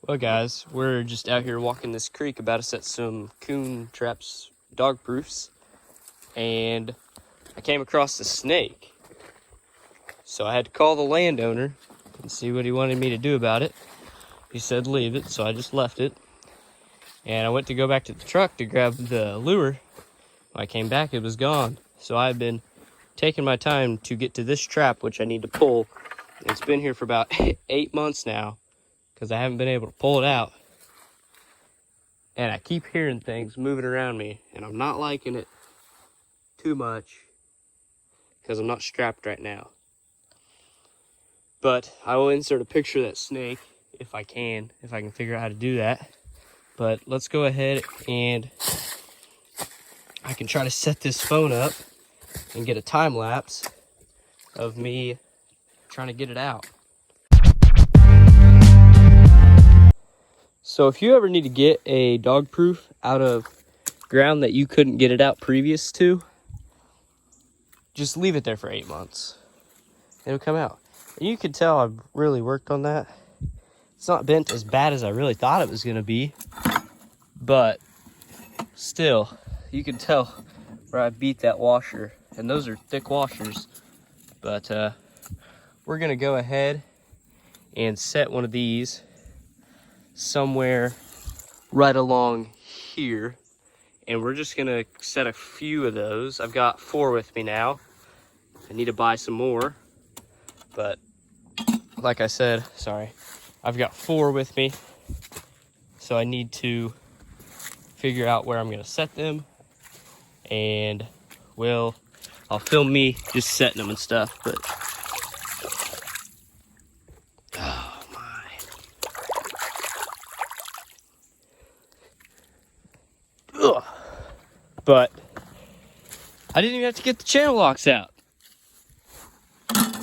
Well, guys, we're just out here walking this creek about to set some coon traps, dog proofs, and I came across a snake. So I had to call the landowner and see what he wanted me to do about it. He said leave it, so I just left it. And I went to go back to the truck to grab the lure. When I came back, it was gone. So I've been taking my time to get to this trap, which I need to pull. It's been here for about 8 months now, because I haven't been able to pull it out. And I keep hearing things moving around me, and I'm not liking it too much because I'm not strapped right now. But I will insert a picture of that snake if I can figure out how to do that. But let's go ahead and I can try to set this phone up and get a time lapse of me trying to get it out. So if you ever need to get a dog proof out of ground that you couldn't get it out previous to, just leave it there for 8 months. It'll come out. And you can tell I've really worked on that. It's not bent as bad as I really thought it was gonna be, but still, you can tell where I beat that washer, and those are thick washers. But we're gonna go ahead and set one of these somewhere right along here, and we're just gonna set a few of those. I've got 4 with me now. I need to buy some more, but like I said, I've got 4 with me, so I need to figure out where I'm gonna set them, and I'll film me just setting them and stuff. But oh my, ugh. But I didn't even have to get the channel locks out,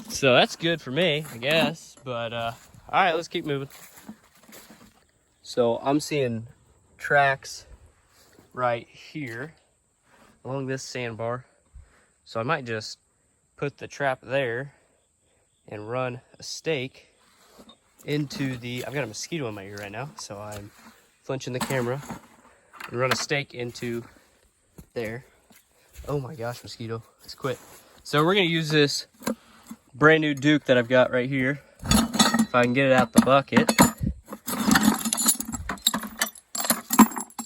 so that's good for me, I guess. But all right, let's keep moving. So I'm seeing tracks right here along this sandbar, so I might just put the trap there and run a stake into the, I've got a mosquito in my ear right now, so I'm flinching the camera, and run a stake into there. Oh my gosh, mosquito, let's quit. So we're gonna use this brand new Duke that I've got right here, if I can get it out the bucket,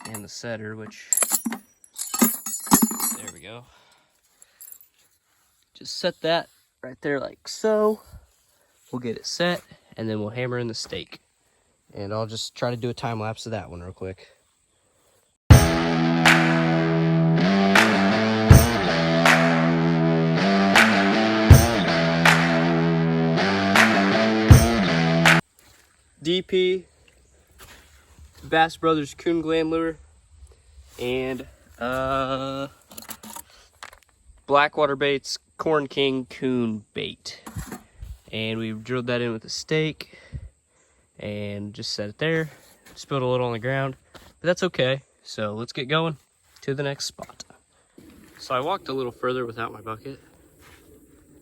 and the setter, which, there we go. Just set that right there like so. We'll get it set, and then we'll hammer in the stake. And I'll just try to do a time lapse of that one real quick. DP, Bass Brothers Coon Gland Lure, and Blackwater Baits Corn King Coon Bait. And we drilled that in with a stake and just set it there. Spilled a little on the ground, but that's okay. So let's get going to the next spot. So I walked a little further without my bucket.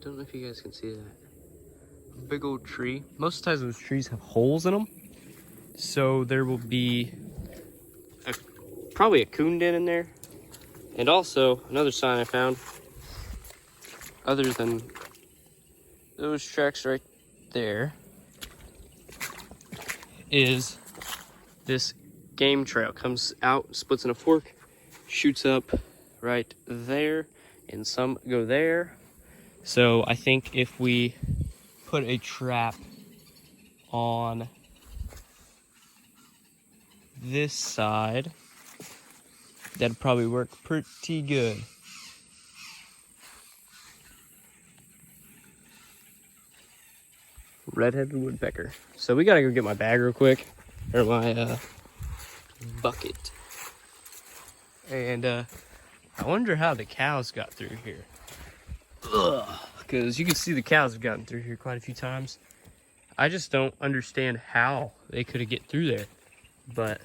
Don't know if you guys can see that. Big old tree. Most of the times those trees have holes in them, so there will be probably a coon den in there. And also another sign I found, other than those tracks right there, is this game trail. Comes out, splits in a fork, shoots up right there, and some go there. So I think if we put a trap on this side, that'd probably work pretty good. Red-headed woodpecker. So we gotta go get my bag real quick, or my bucket. And I wonder how the cows got through here. Ugh, because you can see the cows have gotten through here quite a few times. I just don't understand how they could get through there. But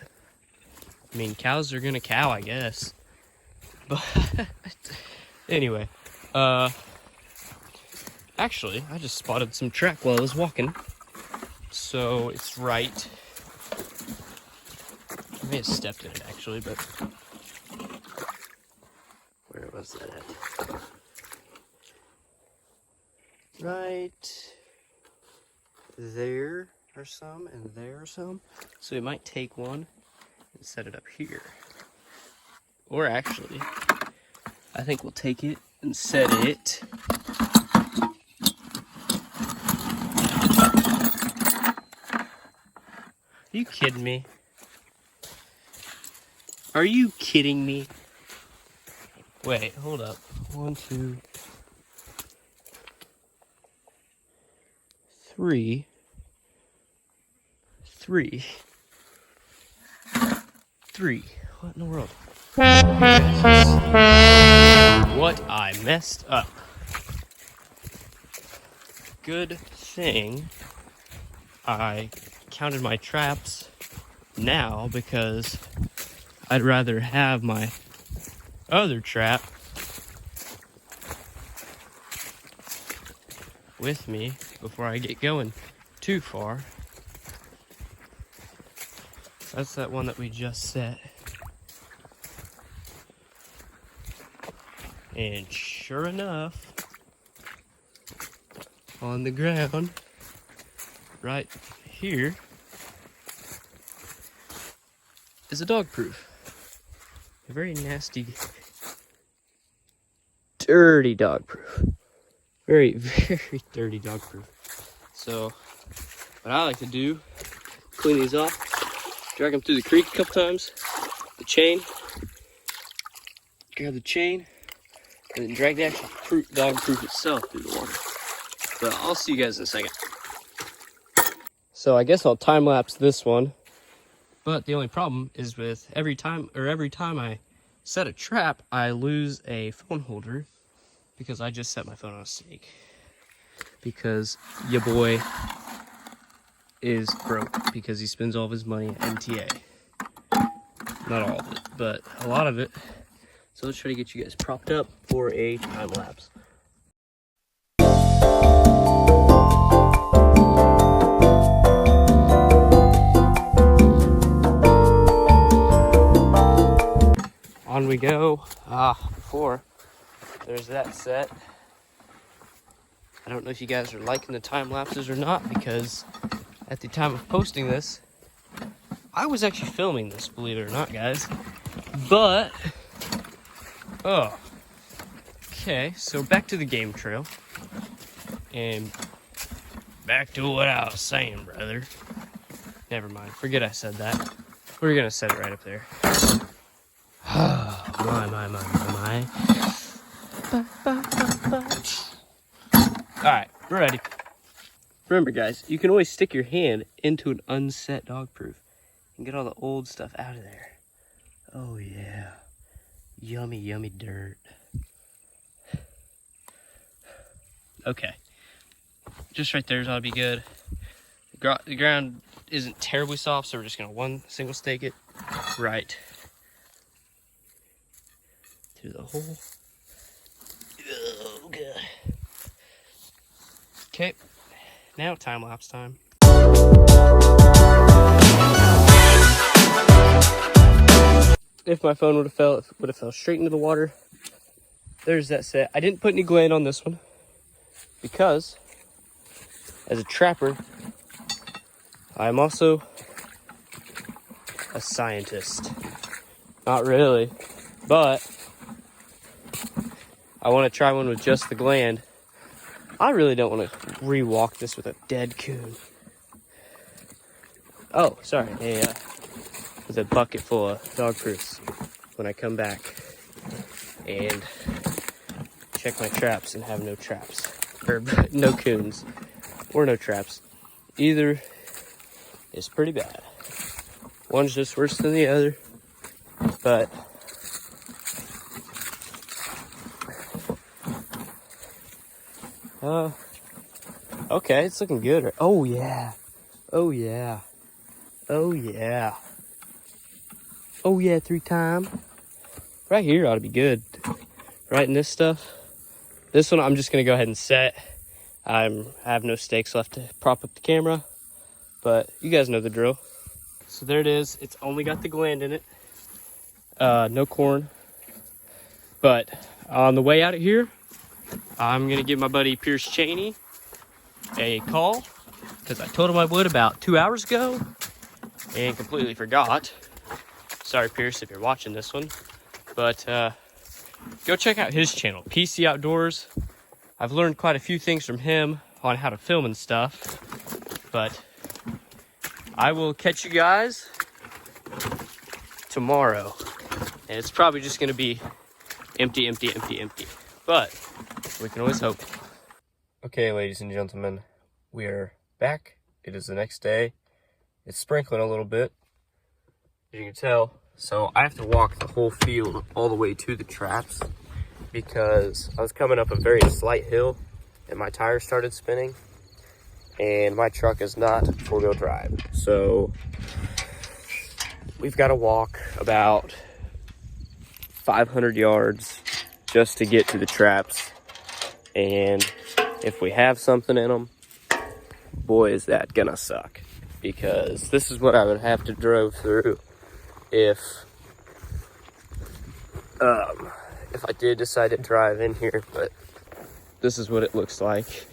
I mean, cows are gonna cow, I guess. But anyway, actually, I just spotted some track while I was walking. So it's right I may have stepped in it actually, but where was that at? Right there are some, and there are some. So we might take one and set it up here. Or actually, I think we'll take it and set it Are you kidding me? Are you kidding me? Wait, hold up. 1, 2, 3. 3. What in the world? What I messed up. Good thing I counted my traps now, because I'd rather have my other trap with me before I get going too far. That's that one that we just set. And sure enough, on the ground right here is a dog proof. A very nasty, dirty dog proof. Very, very dirty dog proof. So what I like to do, clean these off, drag them through the creek a couple times, the chain, grab the chain, and then drag the actual dog proof itself through the water. But I'll see you guys in a second. So I guess I'll time lapse this one. But the only problem is with every time I set a trap, I lose a phone holder because I just set my phone on a stake. Because your boy is broke because he spends all of his money at MTA. Not all of it, but a lot of it. So let's try to get you guys propped up for a time lapse. On we go. Before there's that set. I don't know if you guys are liking the time lapses or not, because at the time of posting this, I was actually filming this, believe it or not, guys. But, okay, so back to the game trail. And back to what I was saying, brother. Never mind, forget I said that. We're gonna set it right up there. My. Alright, we're ready. Remember, guys, you can always stick your hand into an unset dog proof and get all the old stuff out of there. Oh, yeah. Yummy, yummy dirt. Okay. Just right there ought to be good. The ground isn't terribly soft, so we're just going to single stake it right through the hole. Oh, God. Okay, now time lapse time. If my phone would have fell, it would have fell straight into the water. There's that set. I didn't put any gland on this one because, as a trapper, I'm also a scientist. Not really, but I want to try one with just the gland. I really don't want to re-walk this with a dead coon. Oh, sorry, with a bucket full of dog proofs when I come back and check my traps and have no traps, or no coons, or no traps. Either is pretty bad. One's just worse than the other, but okay, it's looking good. Oh yeah. Oh yeah. Oh yeah. Oh yeah, 3 times. Right here ought to be good. Right in this stuff. This one I'm just gonna go ahead and set. I have no stakes left to prop up the camera, but you guys know the drill. So there it is. It's only got the gland in it. No corn. But on the way out of here, I'm gonna give my buddy Pierce Cheney a call because I told him I would about 2 hours ago and completely forgot. Sorry, Pierce, if you're watching this one. But go check out his channel, PC Outdoors. I've learned quite a few things from him on how to film and stuff. But I will catch you guys tomorrow. And it's probably just gonna be empty. But we can always hope. Okay, ladies and gentlemen, we are back. It is the next day. It's sprinkling a little bit, as you can tell. So I have to walk the whole field all the way to the traps because I was coming up a very slight hill and my tires started spinning and my truck is not four-wheel drive. So we've got to walk about 500 yards just to get to the traps. And if we have something in them, boy, is that gonna suck. Because this is what I would have to drove through if I did decide to drive in here. But this is what it looks like.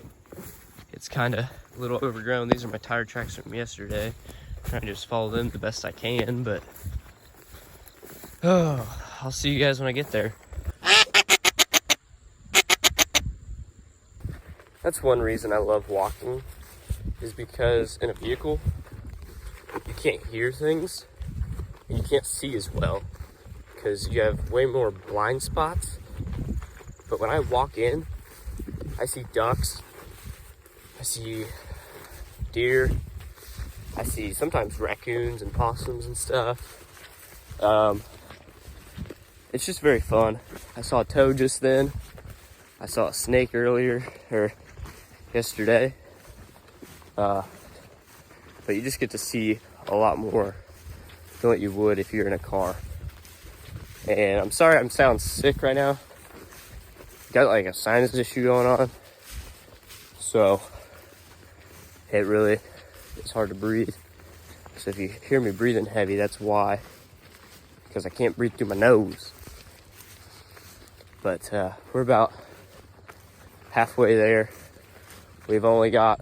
It's kind of a little overgrown. These are my tire tracks from yesterday. I'm trying to just follow them the best I can, but I'll see you guys when I get there. That's one reason I love walking, is because in a vehicle, you can't hear things, and you can't see as well, because you have way more blind spots. But when I walk in, I see ducks, I see deer, I see sometimes raccoons and possums and stuff. It's just very fun. I saw a toad just then. I saw a snake earlier, or yesterday. But you just get to see a lot more than what you would if you're in a car. And I'm sorry I'm sounding sick right now. Got like a sinus issue going on. So it really is hard to breathe. So if you hear me breathing heavy, that's why. Because I can't breathe through my nose. But we're about halfway there. We've only got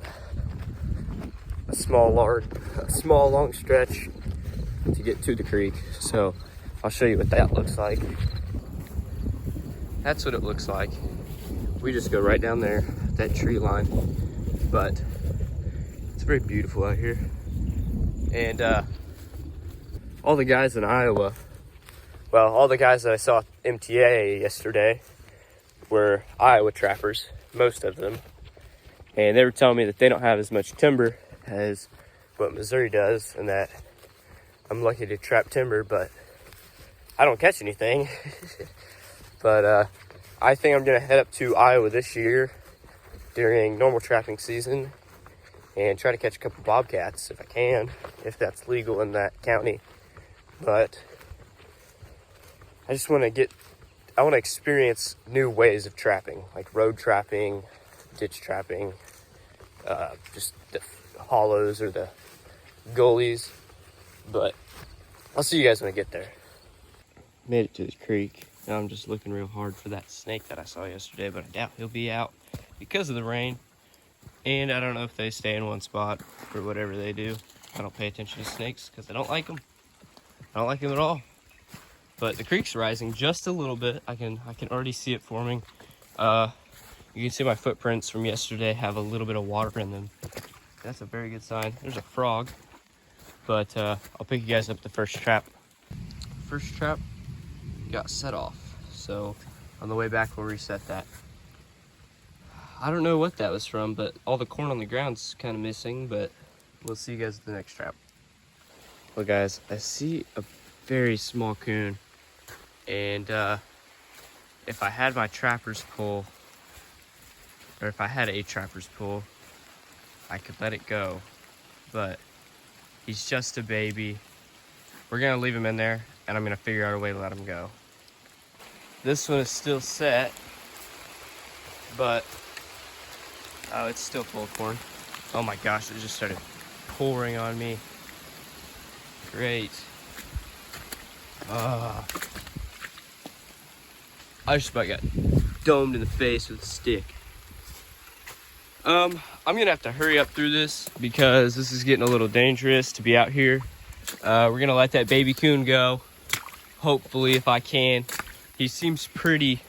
a small long stretch to get to the creek. So I'll show you what that looks like. That's what it looks like. We just go right down there, that tree line. But it's very beautiful out here. And all the guys in Iowa, well, all the guys that I saw at MTA yesterday were Iowa trappers, most of them. And they were telling me that they don't have as much timber as what Missouri does, and that I'm lucky to trap timber, but I don't catch anything. But I think I'm gonna head up to Iowa this year during normal trapping season and try to catch a couple bobcats if I can, if that's legal in that county. But I just want to experience new ways of trapping, like road trapping, ditch trapping, just the hollows or the gullies. But I'll see you guys when I get there. Made it to the creek. Now I'm just looking real hard for that snake that I saw yesterday, but I doubt he'll be out because of the rain. And I don't know if they stay in one spot or whatever they do. I don't pay attention to snakes because I don't like them. I don't like them at all. But the creek's rising just a little bit. I can already see it forming. You can see my footprints from yesterday have a little bit of water in them. That's a very good sign. There's a frog. But I'll pick you guys up the first trap. First trap got set off. So on the way back, we'll reset that. I don't know what that was from, but all the corn on the ground's kind of missing, but we'll see you guys at the next trap. Well, guys, I see a very small coon. And if I had my trapper's pole, or if I had a trapper's pole, I could let it go. But he's just a baby. We're gonna leave him in there, and I'm gonna figure out a way to let him go. This one is still set, but oh, it's still full of corn. Oh my gosh, it just started pouring on me. Great. I just about got domed in the face with a stick. I'm gonna have to hurry up through this because this is getting a little dangerous to be out here. We're gonna let that baby coon go. Hopefully, if I can. He seems pretty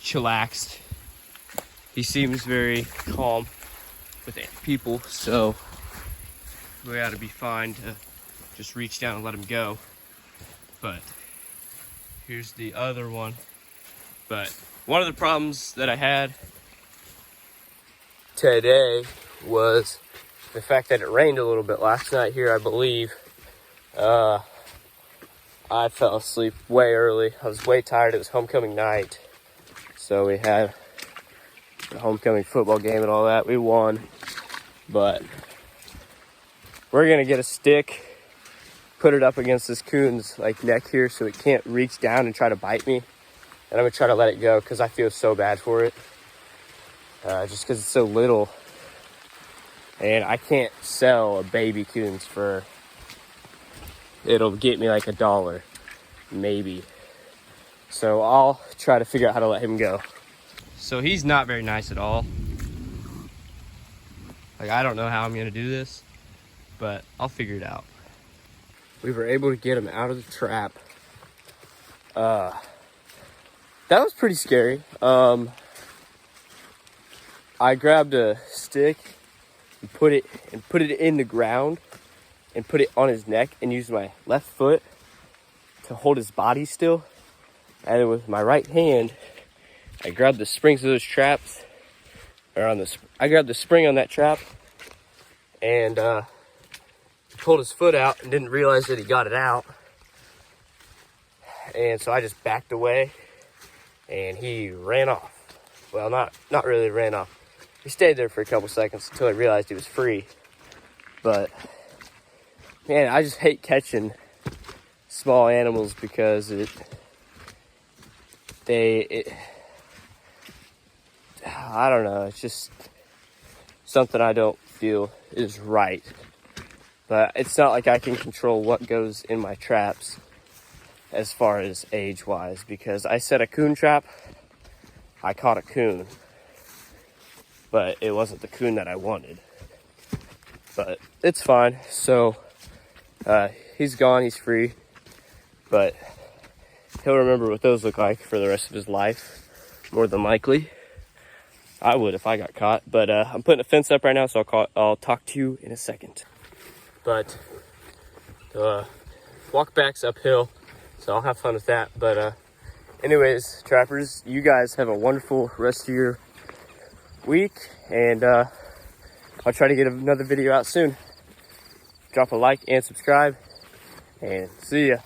chillaxed. He seems very calm with people, so we ought to be fine to just reach down and let him go. But here's the other one. But one of the problems that I had today was the fact that it rained a little bit last night here, I believe. I fell asleep way early. I was way tired. It was homecoming night. So we had the homecoming football game and all that. We won. But we're going to get a stick, put it up against this coon's like neck here so it can't reach down and try to bite me. And I'm going to try to let it go because I feel so bad for it. Just because it's so little. And I can't sell a baby coon's fur. It'll get me like $1, maybe. So I'll try to figure out how to let him go. So he's not very nice at all. Like, I don't know how I'm gonna do this, but I'll figure it out. We were able to get him out of the trap. That was pretty scary. I grabbed a stick and put it in the ground and put it on his neck and used my left foot to hold his body still. And then with my right hand, I grabbed the springs of those traps, I grabbed the spring on that trap and pulled his foot out and didn't realize that he got it out. And so I just backed away and he ran off. Well, not really ran off. He stayed there for a couple seconds until I realized he was free. But man, I just hate small animals because I don't know, it's just something I don't feel is right. But it's not like I can control what goes in my traps as far as age-wise, because I set a coon trap, I caught a coon, but it wasn't the coon that I wanted. But it's fine. So he's gone, he's free, but he'll remember what those look like for the rest of his life, more than likely. I would if I got caught, but I'm putting a fence up right now, so I'll talk to you in a second. But walk back's uphill, so I'll have fun with that. But anyways, trappers, you guys have a wonderful rest of your week, and I'll try to get another video out soon. Drop a like and subscribe, and see ya.